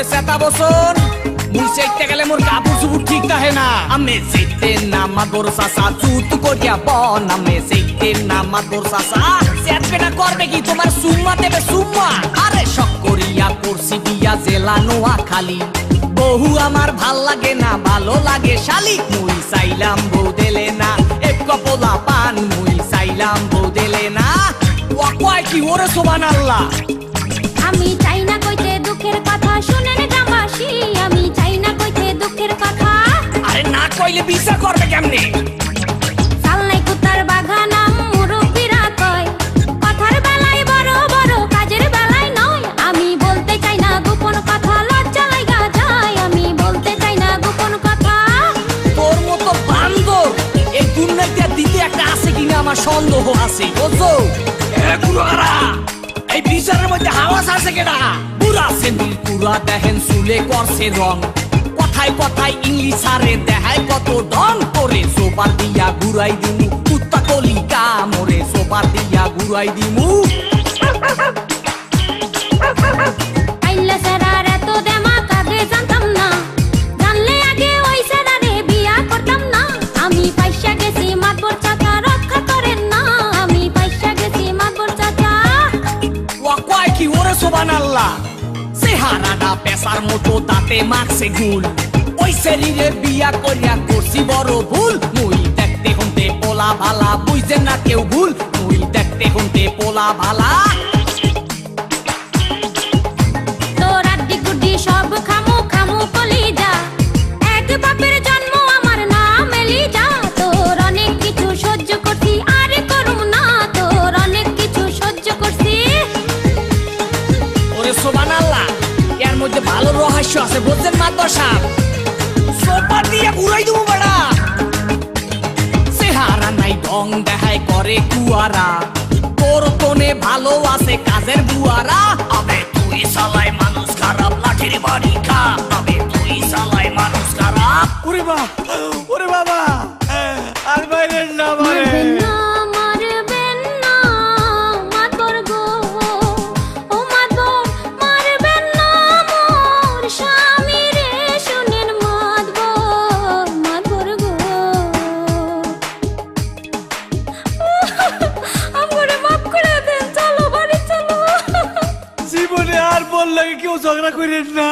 ওরে সেটা বসন মুই চাইতে গেলে মোর কাপড় চুপুর ঠিক থাকে না আমি চাইতে না মাদর চাচা চুত করিয়া বন আমি চাইতে না মাদর চাচা সেটবেটা করবে কি তোমার সুম্মা দেবে সুম্মা আরে শক করিয়া করছি বিয়া জেলা নোয়া খালি বহু আমার ভাল লাগে না ভালো লাগে শালি মুই চাইলাম বউ দেলে না এক কপলা পান মুই চাইলাম বউ দেলে না ও কয় কি ওরে সুবহানাল্লাহ আমি চাই না কইতে দুঃখের কথা শুনেন জামাসি আমি চাই না কইতে দুঃখের কথা আরে না কইলে বিচার করবে কেমনে সালনাই কুতার বাগানাম মুরব্বিরা কয় কথার বেলায় বড় বড় কাজের বেলায় নয় আমি বলতে চাই না গোপন কথা লজ্জা লাগা যায় আমি বলতে চাই না গোপন কথা তোর মতো বান্দর এই দুনিয়াতে দিতে একটা আছে কিনা আমার সন্দেহ আছে বুঝছো এগুলো আরা এই বিচারের মধ্যে হাওয়াস আছে কেডা পুরা সেন্দিল পুরা দেখেন চুলে করছে রং কথায় কথায় ইংলিশ আরে দেখায় কত ঢং করে সোপার দিয়া ঘুরাই দিমু কুত্তা কলিকা মোরে সোপার দিয়া ঘুরাই দিমু আইলা সারার এত দেমা কাঁদে জানতাম না জানলে আগে ওই সারারে বিয়া করতাম না আমি পয়সা গেছি মাতবর চাচা রক্ষা করেন না আমি পয়সা গেছি মাতবর চাচা ওয়া কয় কি ওরে সুবহানাল্লাহ চেহারাটা পেশার মতো দাঁতে মাখছে গুল ওই শরীরে বিয়া করিয়া করছি বড় ভুল মুই দেখতে হতে পোলা ভালা বুঝে না কেউ ভুল মুই দেখতে হতে পোলা ভালা তোর আড্ডি গুড্ডি সব খামু খামু কলিজা এক বাপের জন্ম আমার নাম এলিজা তোর অনেক কিছু সহ্য করছি আর করুম না তোর অনেক কিছু সহ্য করছি ওরে সুবহানাল্লাহ এর মধ্যে ভালো রহস্য আছে বুঝছেন মাদর সাহেব সোপা দিয়ে ঘুরাই দেবো বড়া চেহারা নাই ঢং দেখায় করে কুয়ারা তোর কোনে ভালো আছে কাজের বুয়ারা আবে তুই সালাই মানুষ খারাপ লাঠির বাড়ি খা আবে তুই সালাই মানুষ খারাপ ওরে বাবা আর বাইরে না মারবেন না মারবেন না মাতবর গো ও মাতবর মারবেন না মোর স্বামী রে শুনেন মাতবর গো আমরে মাফ করে দেন চলো বাড়ি চলো জীবনে আর বললে কেউ ঝগড়া করেন না।